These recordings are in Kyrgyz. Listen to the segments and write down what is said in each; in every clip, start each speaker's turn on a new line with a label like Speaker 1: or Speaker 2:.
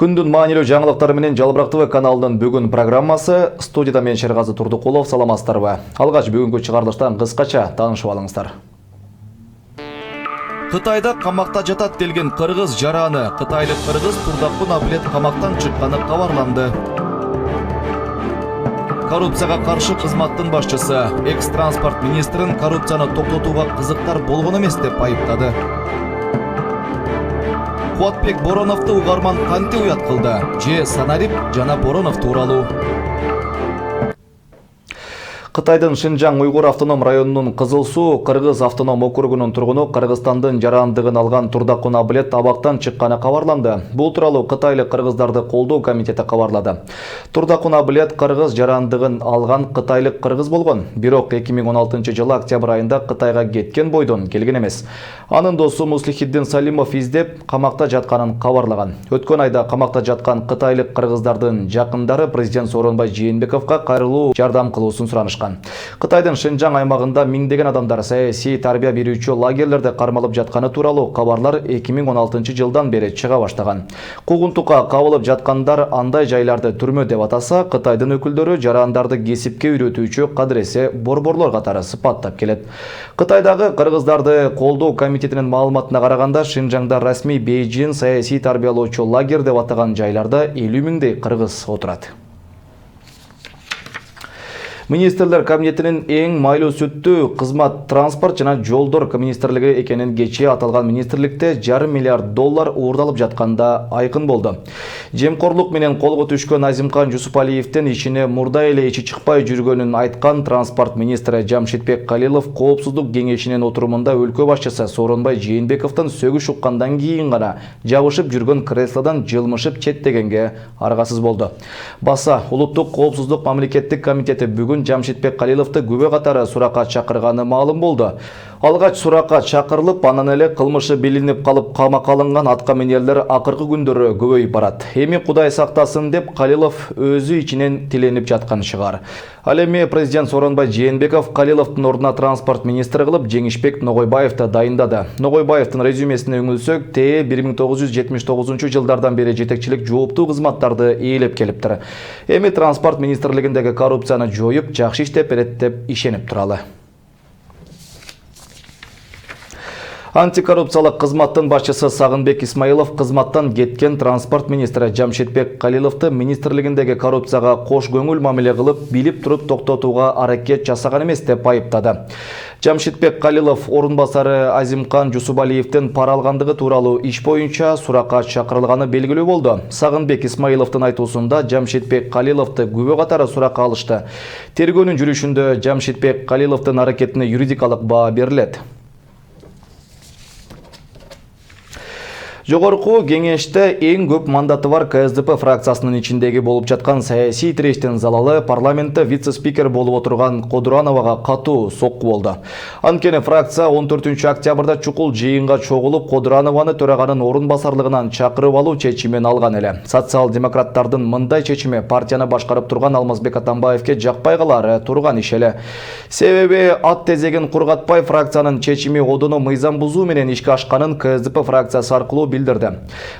Speaker 1: Күндүн маанилүү жаңылыктары менен Жалбырак ТВ каналынын бүгүн программасы. Студияда мен Шергаzy Турдукулов, саламатсыздарбы? Алгач бүгүнкү чыгарылыштан кыскача таанышып алыңыздар. Кытайда камакта жатат делген кыргыз жараны, кытайлык кыргыз Турдакун Абилет камактан чыкканы кабарланды. Коррупцияга каршы кызматтын башчысы экс-транспорт министрин коррупцияны токтотууга кызыктар болгон эмес деп айыптады. Кубатбек Бороновду угарман канте уят кылды? Же Санарип жана Боронов тууралуу. Кытайдын Шинжаң Уйгур автоном районунун Кызыл Суу Кыргыз автоном округунун тургуну Кыргызстандын жарандыгын алган Турдакун Абилет абактан чыкканы кабарланды. Бул тууралуу кытайлык кыргыздарды колдоо комитети кабарлады. Турдакун Абилет кыргыз жарандыгын алган кытайлык кыргыз болгон. Бирок 2016-жылы октябрь айында Кытайга кеткен бойдон келген эмес. Анын досу Муслихиддин Салимов издеп камакта жатканын кабарлаган. Өткөн айда камакта жаткан кытайлык кыргыздардын жакындары президент Сооронбай Жээнбековго кайрылуу жардам кылуусун суранышкан. Кытайдын Шинжаң аймагында миңдеген адамдар саясий тарбия берүүчү лагерлерде кармалып жатканы тууралуу кабарлар 2016-жылдан бери чыга баштаган. Куугунтукка кабылып жаткандар андай жайларды түрмө деп атаса, Кытайдын өкүлдөрү жарандарды кесипке үйрөтүүчү кадыресе борборлор катары сыпаттап келет. Кытайдагы кыргыздарды колдоо комитетинин маалыматына караганда, Шинжаңда расмий Бейжин саясий тарбиялоочу лагер деп атаган жайларда 50 миңдей кыргыз отурат. Министрлер кабинетинин эң майлуу сүттүү кызмат транспорт жана жолдор министрлиги экенин кечээ аталган министрликте $500 миллиард уурдалып жатканда айкын болду. Жемкорлук менен колго түшкөн Азимкан Жусупалиевдин ишине мурда эле ичи чыкпай жүргөнүн айткан транспорт министри Жамшитбек Калилов коопсуздук кеңешинин отурумунда өлкө башчысы Сооронбай Жээнбековдун сөгүш уккандан кийин гана жабышып жүргөн креслодон жылмышып четтегенге аргасыз болду. Баса улуттук коопсуздук мамлекеттик комитети бүгүн Жамшитбек Калиловду күбө катары суракка чакырганы маалым болду. Алгач суракка чакырылып, анан эле кылмышы билинип калып камакка алынган аткаминерлер акыркы күндөрү көбөйүп барат. Эми Кудай сактасын деп Калилов өзү ичинен тиленип жаткан чыгар. Ал эми президент Сооронбай Жээнбеков Калиловдун ордуна транспорт министри кылып Жеңишбек Ногойбаевди дайындады. Ногойбаевдин резюмесине үңүлсөк, 1979-жылдардан бери жетекчилик жооптуу кызматтарды ээлеп келиптир. Эми транспорт министрлигиндеги коррупцияны жоюп, жакшы иштеп берет деп ишенип туралы. Антикоррупциялык кызматтын башчысы Сагынбек Исмаилов кызматтан кеткен транспорт министри Жамшитбек Калиловду министрлигиндеги коррупцияга кош көңүл мамиле кылып, билип туруп токтотууга аракет жасаган эмес деп айыптады. Жамшитбек Калилов орун басары Азимкан Жусупалиевдин пара алгандыгы тууралуу иш боюнча суракка чакырылганы белгилүү болду. Сагынбек Исмаиловдун айтуусунда Жамшитбек Калиловду күбө катары суракка алышты. Тергөөнүн жүрүшүндө Жамшитбек Калиловдун аракетине юридикалык баа берилет. Жогорку кеңеште эң көп мандаты бар КСДП фракциясынын ичиндеги болуп жаткан саясий тирештин залалы парламентте вице-спикер болуп отурган Кодурановага катуу сокку болду. Анткени фракция 14-октябрда чукул жыйынга чогулуп Кодуранованы төраганын орун басарлыгынан чакырып алуу чечимин алган эле. Социал-демократтардын мындай чечими партияны башкарып турган Алмазбек Атамбаевке жакпай калары турган иш эле. Себеби ат тезегин кургатпай фракциянын чечими одону мыйзам бузуу менен ишке ашканын КСДП фракциясы аркылуу билдирди.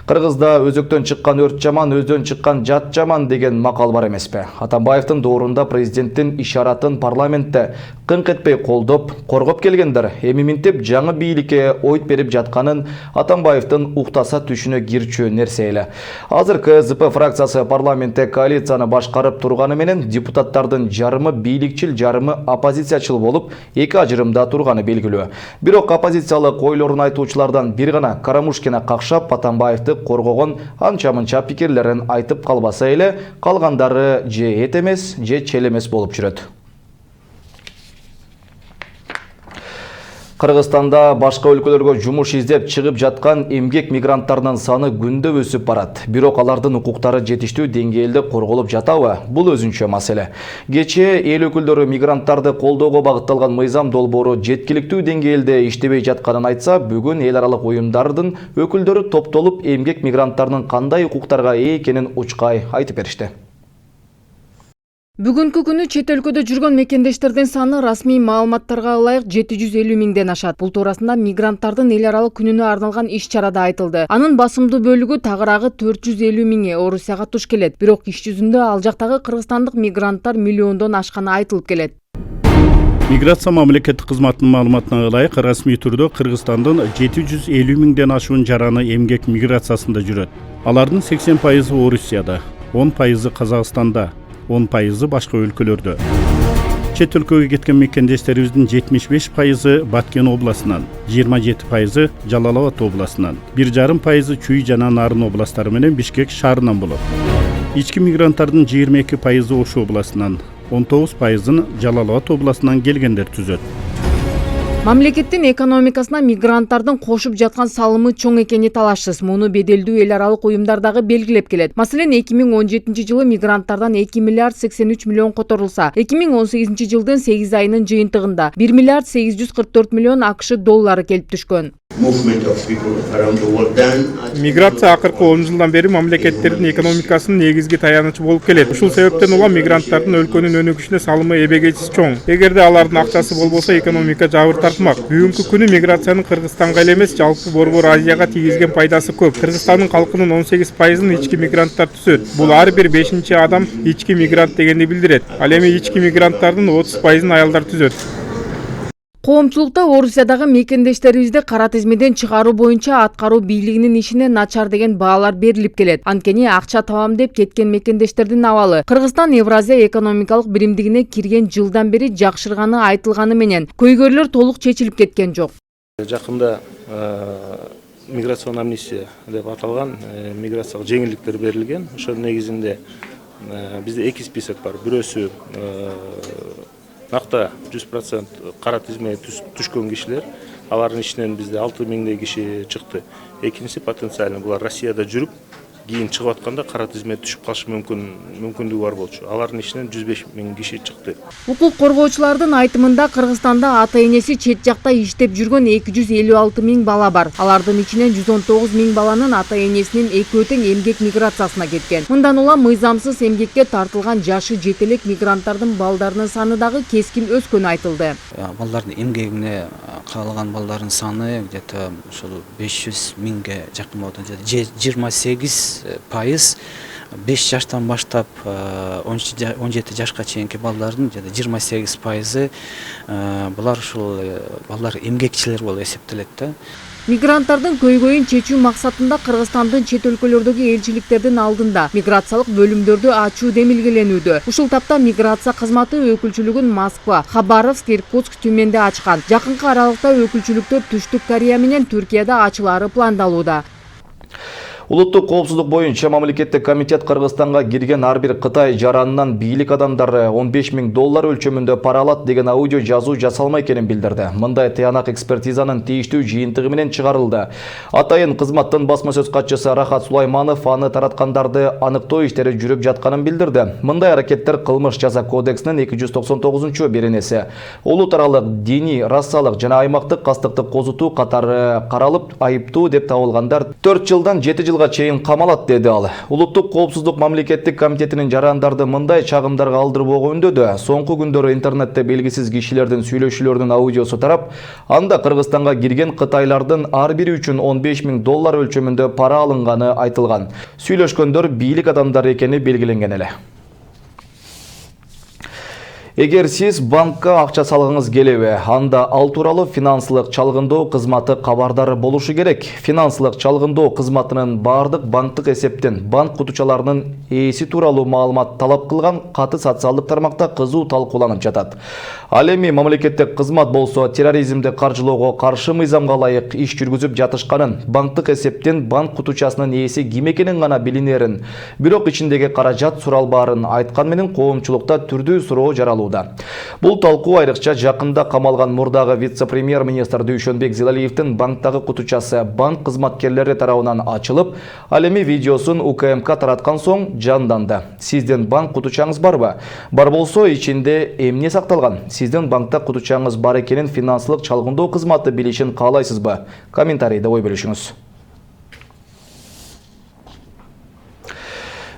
Speaker 1: Кыргызда өзөктөн чыккан өрт жаман, өздөн чыккан жат жаман деген макал бар эмеспи? Атамбаевдин доорунда президенттин ишаратын парламентте кыңк этпей колдоп, коргоп келгендер эми минтип жаңы бийликке ойт берип жатканын Атамбаевдин уктаса түшүнө кирчү нерсе эле. Азыр КСДП фракциясы парламентте коалицияны башкарып турганы менен депутаттардын жарымы бийликчил, жарымы оппозициячыл болуп, эки ажырымда турганы белгилүү. Бирок оппозициялык ойлорун айтуучулардан бир гана Карамушкина какшап Атамбаевди коргогон анча-мынча пикирлерин айтып калбаса эле, калгандары же эт эмес, же чел эмес болуп жүрөт. Кыргызстанда башка өлкөлөргө жумуш издеп чыгып жаткан эмгек мигранттарынын саны күндө өсүп барат. Бирок алардын укуктары жетиштүү деңгээлде корголуп жатабы? Бул өзүнчө маселе. Кечээ эл өкүлдөрү мигранттарды колдоого багытталган мыйзам долбоору жеткиликтүү деңгээлде иштебей жатканын айтса, бүгүн эл аралык уюмдардын өкүлдөрү топтолуп эмгек мигранттарынын кандай укуктарга ээ экенин учкай айтып беришти.
Speaker 2: Бүгүнкү күнү чет өлкөдө жүргөн мекендештердин саны расмий маалыматтарга ылайык 750 миңден ашат. Бул туурасында мигранттардын эл аралык күнүнө арналган иш-чарада айтылды. Анын басымдуу бөлүгү тагыраагы 450 миңи Орусияга туш келет. Бирок иш жүзүндө ал жактагы кыргызстандык мигранттар миллиондон ашканы айтылып келет.
Speaker 3: Миграция мамлекеттик кызматынын маалыматына ылайык расмий түрдө Кыргызстандын 750 миңден ашуун жараны эмгек миграциясында жүрөт. Алардын 80% Орусияда, 10% Казакстанда, 10% башка өлкөлөрдө. Чет өлкөгө кеткен мекендештерибиздин 75% Баткен областынан, 27% Жалал Абад областынан, 1,5% Чүй жана Нарын областтары менен Бишкек шаарынан болот. Ички мигранттардын 22% Ош областынан, 19%-ын Жалал Абад областынан келгендер түзөт.
Speaker 2: Мамлекеттин экономикасына мигранттардын кошуп жаткан салымы чоң экени талашсыз. Муну беделдүү эл аралык уюмдар дагы белгилеп келет. Маселен, 2017 жылы мигранттардан 2 миллиард 83 миллион которулса, 2018 жылдын 8 айынын жыйынтыгында 1 миллиард 844 миллион АКШ доллары келип түшкөн.
Speaker 4: Миграция акыркы 10 жылдан бери мамлекеттердин экономикасынын негизги таянычы болуп келет. Ушул себептен улам мигранттардын өлкөнүн өнүгүшүнө салымы эбегейсиз чоң. Эгерде алардын акчасы болбосо, экономика жабыр тартмак. Бүгүнкү күнү миграциянын Кыргызстанга эле эмес, жалпы Борбор Азияга тийгизген пайдасы көп. Кыргызстандын калкынын 18%-ын ички мигранттар түзөт. Бул ар бир 5-чи адам ички мигрант дегенди билдирет. Ал эми ички мигранттардын 30%-ын аялдар түзөт.
Speaker 2: Коомчулукта Орусиядагы мекендештерибизди кара тизмеден чыгаруу боюнча аткаруу бийлигинин ишине начар деген баалар берилип келет. Анткени акча табам деп кеткен мекендештердин абалы Кыргызстан Евразия экономикалык биримдигине кирген жылдан бери жакшырганы айтылганы менен көйгөйлөр толук чечилип кеткен жок.
Speaker 5: Жакында миграцион амнистия деп аталган миграциялык жеңилдиктер берилген. Ошонун негизинде бизде 2 список бар. Бирөөсү Накта 100% кара тизмеге түшкөн кишилер, алардын ичинен бизде 6 миңдей киши чыкты. Экинчиси потенциально булар Россияда жүрүп, кийин чыгып атканда кара тизмеге түшүп калышы мүмкүндүгү бар болчу. Алардын ичинен 105 миң киши чыкты.
Speaker 2: Укук коргоочулардын айтымында Кыргызстанда ата-энеси чет жакта иштеп жүргөн 256 миң бала бар. Алардын ичинен 119 миң баланын ата-энесинин экөө тең эмгек миграциясына кеткен. Мындан улам мыйзамсыз эмгекке тартылган жашы жетелек мигранттардын балдарынын саны дагы кескин өскөнү айтылды.
Speaker 6: Балдардын эмгегине кабылган балдардын саны где-то ушул 500 миңге жакын болот. 28% 5 жаштан баштап 17 жашка чейинки балдардын 28% булар ушул балдар эмгекчилер болуп эсептелет да.
Speaker 2: Мигранттардын көйгөйүн чечүү максатында Кыргызстандын чет өлкөлөрдөгү элчиликтердин алдында миграциялык бөлүмдөрдү ачуу демилгеленүүдө. Ушул тапта миграция кызматы өкүлчүлүгүн Москва, Хабаровск, Иркутск, Тюменде ачкан. Жакынкы аралыкта өкүлчүлүктөр Түштүк Корея менен Түркияда ачылары пландалууда.
Speaker 1: Улуттук коопсуздук боюнча мамлекеттик комитет Кыргызстанга кирген ар бир Кытай жаранынан бийлик адамдары 15 миң доллар өлчөмүндө пара алат деген аудио жазуу жасалмай экенин билдирди. Мындай тыянак экспертизанын тийиштүү жыйынтыгы менен чыгарылды. Атайын кызматтын басма сөз катчысы Рахат Сулайманов аны тараткандарды аныктоо иштери жүрүп жатканын билдирди. Мындай аракеттер кылмыш жаза кодексинин 299-беренеси улут аралык диний, расалык жана аймактык кастыктык козутуу катары каралып, айыптуу деп табылгандар 4 жылдан 7 жылга чейин камалат, деди ал. Улуттук коопсуздук мамлекеттик комитетинин жарандарды мындай чагымдарга алдырбоого үндөдү. Соңку күндөрү интернетте белгисиз кишилердин сүйлөшүүлөрүнүн аудиосу тарап, анда Кыргызстанга кирген кытайлардын ар бири үчүн 15 миң доллар өлчөмүндө пара алынганы айтылган. Сүйлөшкөндөр бийлик адамдары экени белгиленген эле. Эгер сиз банкка акча салгыңыз келеби, анда ал тууралуу финансылык чалгындоо кызматы кабардар болушу керек. Финансылык чалгындоо кызматынын бардык банктык эсептен банк кутучаларынын ээси тууралуу маалымат талап кылган каты социалдык тармакта кызуу талкууланып жатат. Ал эми мамлекеттик кызмат болсо терроризмди каржылоого каршы мыйзамга ылайык иш жүргүзүп жатышканын, банктык эсептен банк кутучасынын ээси ким экенин гана билинерин, бирок ичиндеги каражат суралбаарын айткан менен коомчулукта түрдүү суроо жаралуу. Бул талкуу айрыкча жакында камалган мурдагы вице-премьер-министр Дүйшөнбек Зилалиевдин банктагы кутучасы банк кызматкерлери тарабынан ачылып, ал эми видеосун УКМК тараткан соң жанданды. Сиздин банк кутучаңыз барбы? Бар болсо ичинде эмне сакталган? Сиздин банкта кутучаңыз бар экенин финансылык чалгындоо кызматы билишин каалайсызбы? Комментарийде ой бөлүшүңүз.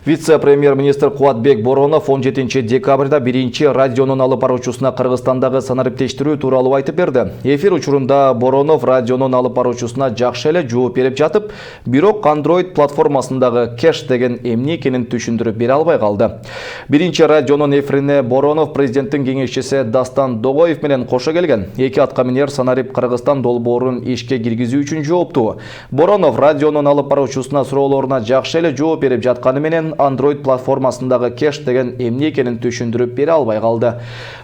Speaker 1: Вице-премьер-министр Кубатбек Боронов 17 декабрда биринчи радионун алып баруучусуна Кыргызстандагы санариптештирүү тууралуу айтып берди. Эфир учурунда Боронов радионун алып баруучусуна жакшы эле жооп берип жатып, бирок Android платформасындагы кэш деген эмне экенин түшүндүрүп бере албай калды. Биринчи радионун эфирине Боронов президенттин кеңешчиси Дастан Догоев менен кошо келген. Эки атка минер санарип Кыргызстан долбоорун ишке киргизүү үчүн жооптуу. Боронов радионун алып баруучусуна суроолоруна жакшы эле жооп берип жатканы менен Android платформасындагы кэш деген эмне экенин түшүндүрүп бере албай калды.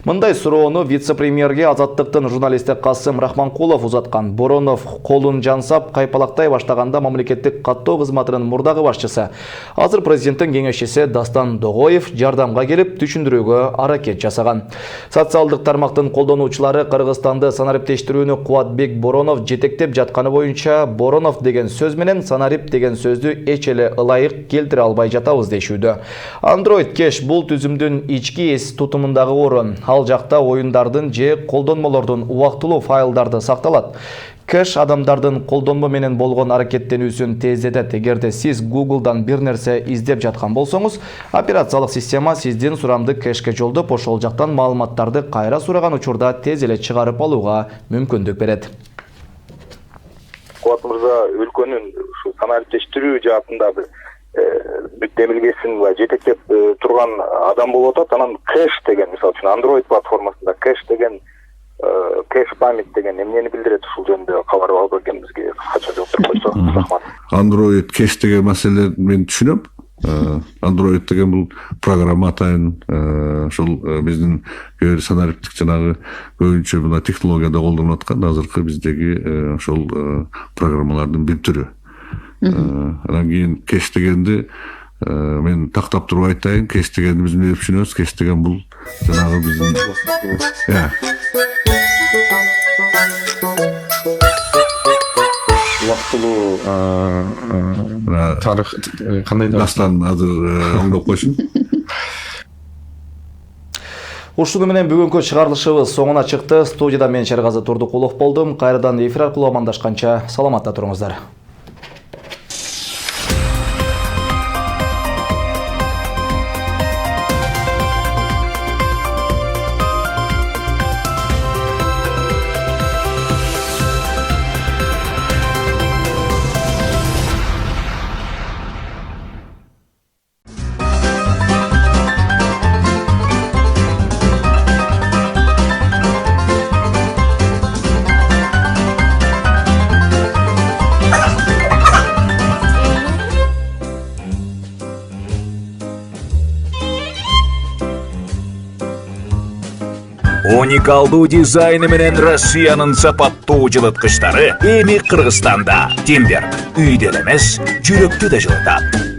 Speaker 1: Мындай суроону вице-премьерге Азаттыктын журналисти Касым Рахманкулов узаткан. Боронов колун жансап кайпалактай баштаганда мамлекеттик каттоо кызматынын мурдагы башчысы, азыр президенттин кеңешчиси Дастан Догоев жардамга келип түшүндүрүүгө аракет жасаган. Социалдык тармактын колдонуучулары Кыргызстанды санариптештирүүнү Кубатбек Боронов жетектеп жатканы боюнча Боронов деген сөз менен санарип деген сөздү эч эле ылайык келтире албай жатабыз дешүүдө. Android кэш бул түзүмдүн ички эс тутумундагы орун. Ал жакта оюндардын же колдонмолордун убактылуу файлдарды сакталат. Кэш адамдардын колдонмо менен болгон аракеттенүүсүн тездетет. Эгерде сиз Google'дан бир нерсе издеп жаткан болсоңуз, операциялык система сиздин сурамды кэшке жолдоп, ошол жактан маалыматтарды кайра сураган учурда тез эле чыгарып алууга мүмкүндүк берет.
Speaker 7: Кубат мырза өлкөнүн ушу санариптештирүү жаатында бир демилгесин жетектеп турган адам болуп атат. Анан кэш деген, мисалы үчүн Android платформасында кэш деген кэш память деген эмнени билдирет, ушул жөнүндө кабар алып келгенибизге кыскача жооп берип койсо. Рахмат.
Speaker 8: Android кэш деген маселени мен түшүнөм. Android деген бул программа атайын, ошол биздин санариптик жанагы көбүнчө мына технологияда колдонулуп аткан азыркы биздеги ошол программалардын бир түрү. Анан кийин кэш дегенди мен тактап туруп айтайын, кэш дегенди биз эмне деп түшүнөбүз? Кэш деген бул жанагы биздин
Speaker 9: убактылуу тарых кандай
Speaker 8: Дастан азыр оңдоп койсун.
Speaker 1: Ушуну менен бүгүнкү чыгарылышыбыз соңуна чыкты. Студияда мен Шергазы Турдукулов болдум. Кайрадан эфир аркылуу амандашканча саламатта туруңуздар.
Speaker 10: Уникалдуу дизайны менен Россиянын сапаттуу жылыткычтары эми Кыргызстанда. Тимбер үйдө эле эмес, жүрөктү да жылытат.